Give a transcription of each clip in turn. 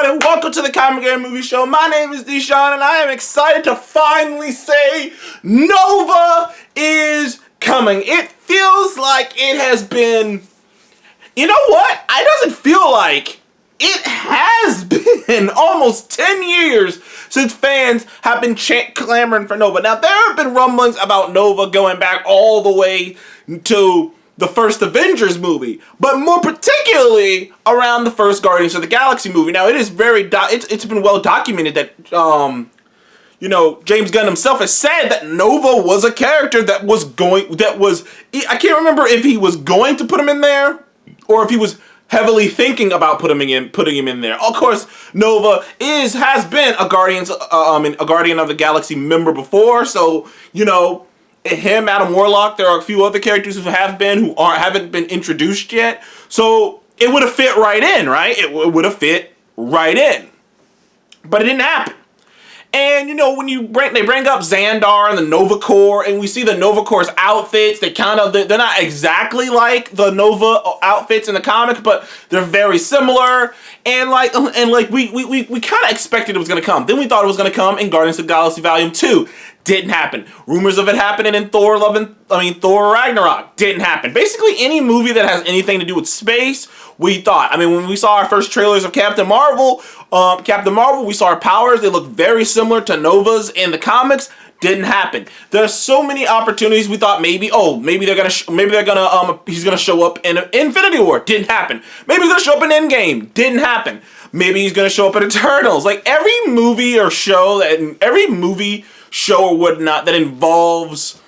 and welcome to the Comic Game Movie Show. My name is Deshaun, and I am excited to finally say Nova is coming. It feels like it has been... You know what? It doesn't feel like it has been almost 10 years since fans have been clamoring for Nova. Now, there have been rumblings about Nova going back all the way to the first Avengers movie, but more particularly around the first Guardians of the Galaxy movie. Now, it is it's been well documented that James Gunn himself has said that Nova was a character I can't remember if he was going to put him in there or if he was heavily thinking about putting him in there. Of course, Nova has been a Guardian of the Galaxy member before, so him, Adam Warlock, there are a few other characters who haven't been introduced yet. So it would have fit right in, right? It would have fit right in. But it didn't happen. And when they bring up Xandar and the Nova Corps, and we see the Nova Corps' outfits, they're not exactly like the Nova outfits in the comics, but they're very similar. And we kind of expected it was gonna come. Then we thought it was gonna come in Guardians of the Galaxy Volume 2. Didn't happen. Rumors of it happening in Thor Ragnarok. Didn't happen. Basically, any movie that has anything to do with space, we thought. When we saw our first trailers of Captain Marvel, we saw her powers. They look very similar to Nova's in the comics. Didn't happen. There's so many opportunities. We thought maybe he's gonna show up in Infinity War. Didn't happen. Maybe he's gonna show up in Endgame. Didn't happen. Maybe he's gonna show up in Eternals. Like every movie or show or whatnot that involves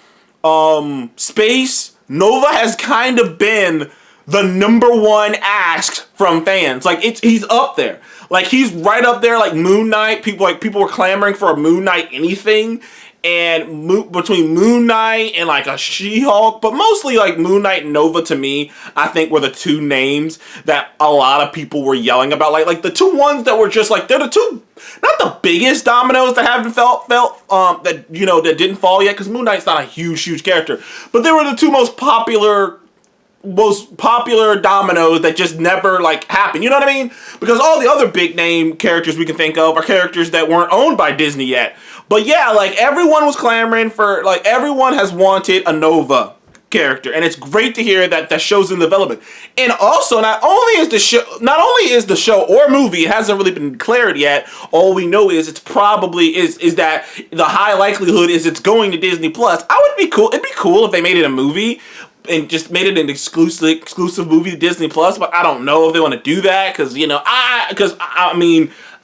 space, Nova has kind of been the number one asked from fans. Like he's up there. Like he's right up there. Like Moon Knight. People were clamoring for a Moon Knight anything. And between Moon Knight and like a She-Hulk, but mostly like Moon Knight and Nova to me, I think were the two names that a lot of people were yelling about. Like the two ones that were just like, they're the two, not the biggest dominoes that haven't that didn't fall yet, because Moon Knight's not a huge character, but they were the two most popular dominoes that just never happened. You know what I mean? Because all the other big name characters we can think of are characters that weren't owned by Disney yet. But yeah, everyone was clamoring for, everyone has wanted a Nova character, and it's great to hear that show's in development. And also, not only is the show or movie, it hasn't really been declared yet. All we know is it's probably is that the high likelihood is it's going to Disney Plus. It'd be cool if they made it a movie and just made it an exclusive movie to Disney Plus, but I don't know if they want to do that, because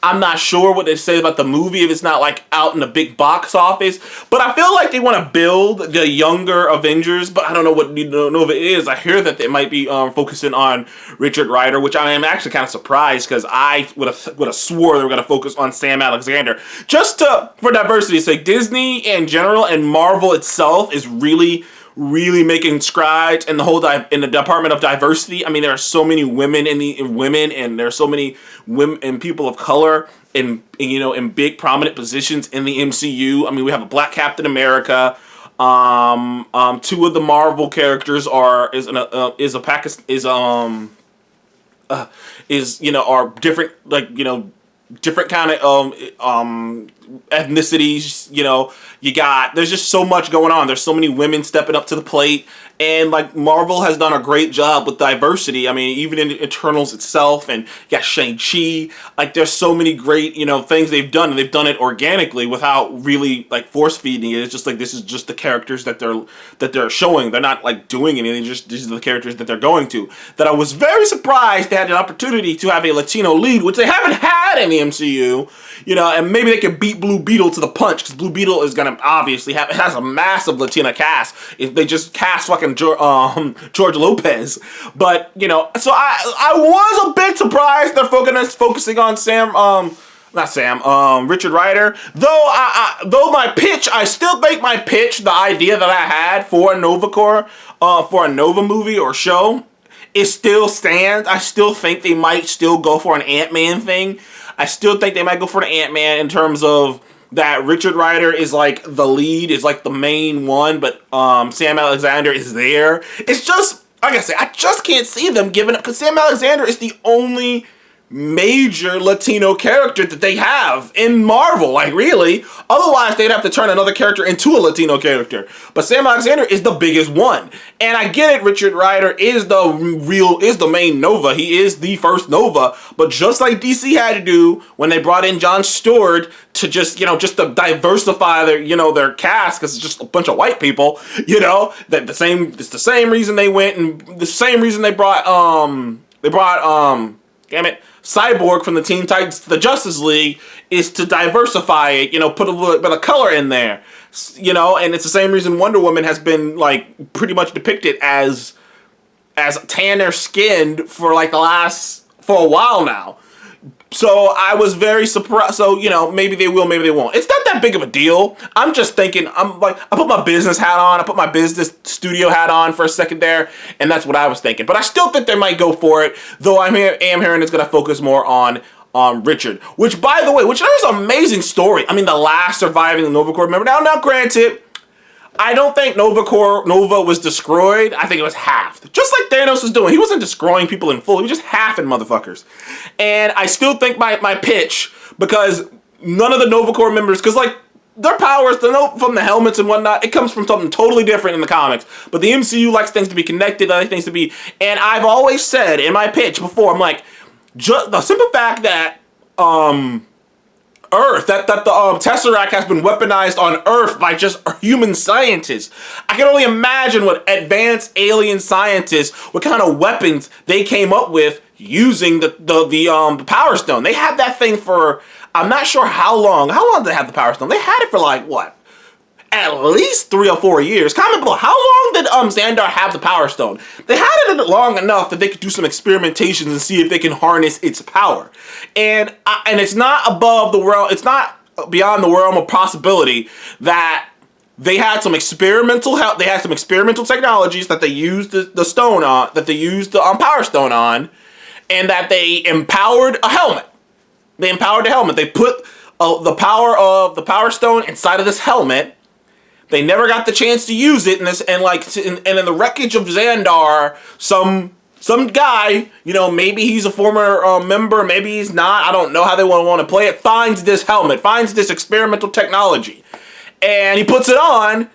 I'm not sure what they say about the movie if it's not out in the big box office. But I feel like they want to build the younger Avengers, but I don't know what Nova is. I hear that they might be focusing on Richard Rider, which I am actually kind of surprised, because I would have swore they were going to focus on Sam Alexander. Just for diversity's sake, Disney in general and Marvel itself is really making strides in in the department of diversity. There are so many women and there are so many women and people of color in big prominent positions in the MCU. We have a Black Captain America. Two of the Marvel characters are different different kind of ethnicities. There's just so much going on. There's so many women stepping up to the plate, and Marvel has done a great job with diversity. Even in Eternals itself, and you got Shang-Chi. There's so many great things they've done, and they've done it organically without really force feeding it. It's just this is just the characters that they're showing. They're not doing anything. These are the characters that they're going to. That I was very surprised they had an opportunity to have a Latino lead, which they haven't had in the MCU. And maybe they could beat Blue Beetle to the punch, because Blue Beetle is gonna obviously has a massive Latina cast. If they just cast fucking George Lopez, but so I was a bit surprised they're focusing on Richard Rider. Though my pitch, I still think my pitch, the idea that I had for a Nova Corps, for a Nova movie or show, it still stands. I still think they might still go for an Ant-Man thing. I still think they might go for an Ant-Man in terms of that Richard Rider is the lead, is the main one, but Sam Alexander is there. It's just, like I said, I just can't see them giving up, because Sam Alexander is the only major Latino character that they have in Marvel. Like, really. Otherwise, they'd have to turn another character into a Latino character. But Sam Alexander is the biggest one. And I get it, Richard Rider is the main Nova. He is the first Nova. But just like DC had to do when they brought in Jon Stewart to just to diversify their cast, because it's just a bunch of white people, it's the same reason they went, and the same reason they brought Cyborg from the Teen Titans to the Justice League is to diversify it, put a little bit of color in there, and it's the same reason Wonder Woman has been like pretty much depicted as tanner skinned for a while now. So I was very surprised. So, maybe they will, maybe they won't. It's not that big of a deal. I'm just thinking, I put my business hat on. I put my business studio hat on for a second there. And that's what I was thinking. But I still think they might go for it. Though I am hearing it's going to focus more on Richard. Which, by the way, is an amazing story. I mean, the last surviving Nova Corps member. Now, granted, I don't think Nova was destroyed. I think it was halved. Just like Thanos was doing. He wasn't destroying people in full. He was just halving motherfuckers. And I still think my pitch, because none of the Nova Corps members, because their powers, from the helmets and whatnot, it comes from something totally different in the comics. But the MCU likes things to be connected, other things to be, and I've always said in my pitch before, I'm like, just the simple fact that, Earth, that the Tesseract has been weaponized on Earth by just human scientists. I can only imagine what advanced alien scientists, what kind of weapons they came up with using the Power Stone. They had that thing for, I'm not sure how long. How long did they have the Power Stone? They had it for at least 3 or 4 years. Comment below, how long did Xandar have the Power Stone? They had it long enough that they could do some experimentations and see if they can harness its power. And it's not above the realm, it's not beyond the realm of possibility that they had some experimental technologies that they used the stone on, that they used the Power Stone on, and that they empowered a helmet. They empowered the helmet. They put the power of the Power Stone inside of this helmet. They never got the chance to use it, and in the wreckage of Xandar, some guy, maybe he's a former member, maybe he's not, I don't know how they want to play it, finds this helmet, finds this experimental technology, and he puts it on,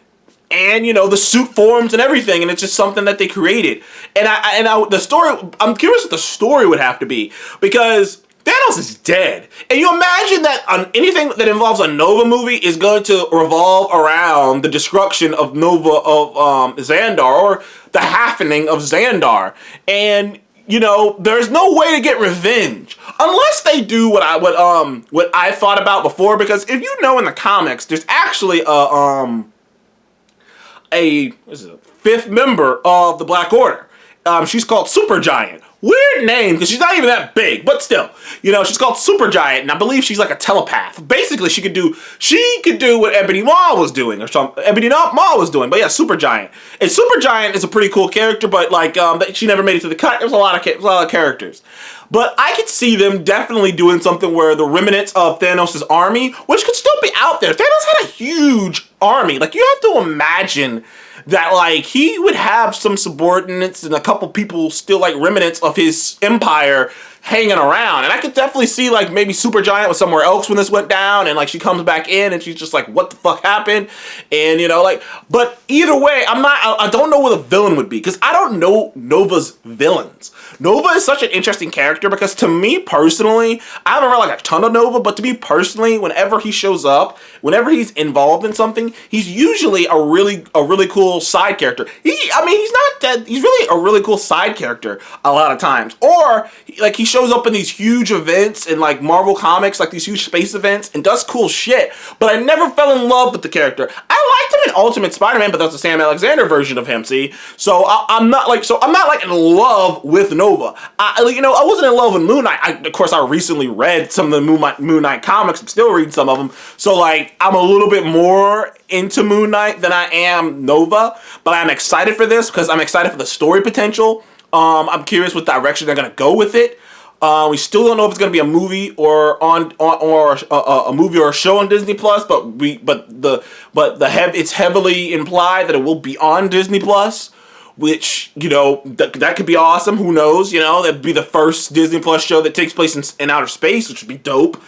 and the suit forms and everything, and it's just something that they created. The story, I'm curious what the story would have to be, because Thanos is dead. And you imagine that anything that involves a Nova movie is going to revolve around the destruction of Xandar, or the halvening of Xandar. And, there's no way to get revenge unless they do what I thought about before, because if in the comics, there's actually a fifth member of the Black Order. She's called Supergiant. Weird name, because she's not even that big, but still, she's called Supergiant, and I believe she's like a telepath. Basically, she could do what Ebony Maw was doing, or something. Ebony Maw was doing, but yeah, Supergiant. And Supergiant is a pretty cool character, but she never made it to the cut. There's a lot of characters, but I could see them definitely doing something where the remnants of Thanos' army, which could still be out there. Thanos had a huge army. You have to imagine that he would have some subordinates and a couple people still remnants of his empire hanging around. And I could definitely see maybe Supergiant was somewhere else when this went down, and she comes back in and she's just what the fuck happened? And but either way, I don't know what the villain would be, because I don't know Nova's villains. Nova is such an interesting character, because to me personally, I haven't read a ton of Nova, but to me personally, whenever he shows up, whenever he's involved in something, he's usually a really cool side character. He's not dead. He's really a really cool side character a lot of times. Or he shows up in these huge events in Marvel Comics, these huge space events, and does cool shit. But I never fell in love with the character. I liked him in Ultimate Spider-Man, but that's the Sam Alexander version of him. See, so I'm not in love with Nova. I wasn't in love with Moon Knight. Of course, I recently read some of the Moon Knight comics. I'm still reading some of them. So I'm a little bit more into Moon Knight than I am Nova. But I'm excited for this, because I'm excited for the story potential. I'm curious what direction they're gonna go with it. We still don't know if it's going to be a movie or a movie or a show on Disney Plus, it's heavily implied that it will be on Disney Plus, which, you know, that could be awesome. Who knows? You know, that'd be the first Disney Plus show that takes place in outer space, which would be dope.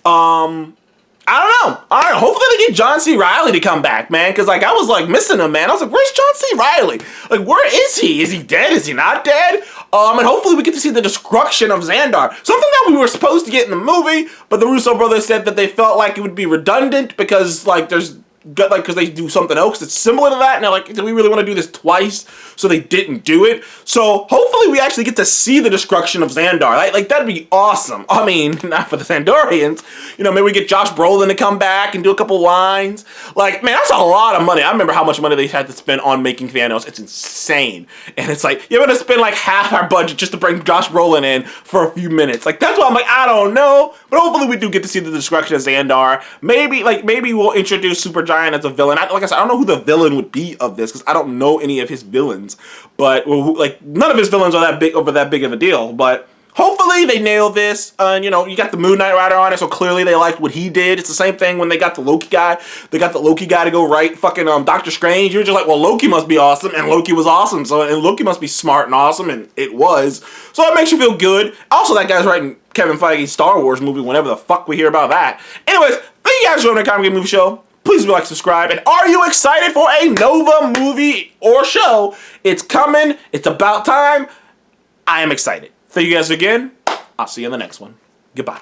I don't know. Hopefully they get John C. Reilly to come back, man. Because, like, I was, like, missing him, man. I was like, where's John C. Reilly? Like, where is he? Is he dead? Is he not dead? And hopefully we get to see the destruction of Xandar. Something that we were supposed to get in the movie, but the Russo brothers said that they felt like it would be redundant because, like, because they do something else that's similar to that, and they're like, do we really want to do this twice? So they didn't do it. So hopefully we actually get to see the destruction of Xandar. Like that'd be awesome. I mean, not for the Xandarians. You know, maybe we get Josh Brolin to come back and do a couple lines. Like, man, that's a lot of money. I remember how much money they had to spend on making Thanos. It's insane. And it's like, you're going to spend like half our budget just to bring Josh Brolin in for a few minutes. Like, that's why I'm like, I don't know. But hopefully we do get to see the destruction of Xandar. Maybe we'll introduce Supergiant as a villain. Like I said, I don't know who the villain would be of this because I don't know any of his villains. But like none of his villains are that big of a deal. But hopefully they nail this. You know, you got the Moon Knight Rider on it, so clearly they liked what he did. It's the same thing when they got the Loki guy. They got the Loki guy to go write fucking Doctor Strange. You're just like, well, Loki must be awesome, and Loki was awesome. And Loki must be smart and awesome, and it was. So it makes you feel good. Also, that guy's writing Kevin Feige's Star Wars movie whenever the fuck we hear about that. Anyways, thank you guys for joining the Comic Game Movie Show. Please like, subscribe, and are you excited for a Nova movie or show? It's coming. It's about time. I am excited. Thank you guys again. I'll see you in the next one. Goodbye.